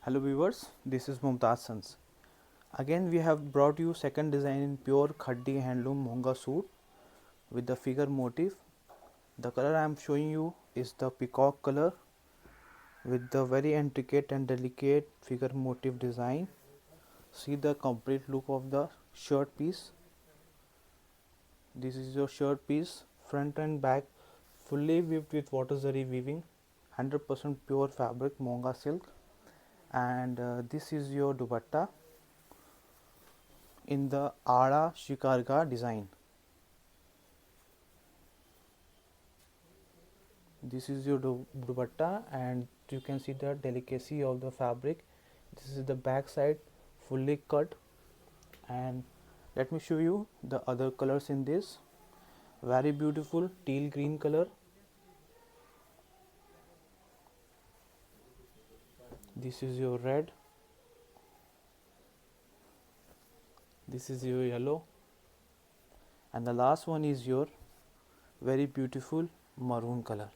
Hello viewers, this is Mumtaz Sons. Again we have brought you second design in pure Khaddi handloom Monga suit with the figure motif. The color I am showing you is the peacock color with the very intricate and delicate figure motif design. See the complete look of the shirt piece. This is your shirt piece, front and back fully weaved with water zari weaving, 100% pure fabric Monga silk, and this is your dupatta in the Ada Shikarga design. This is your dupatta and you can see the delicacy of the fabric. This is the back side fully cut, and let me show you the other colors in this. Very beautiful teal green color. This is your red. This is your yellow, and the last one is your very beautiful maroon color.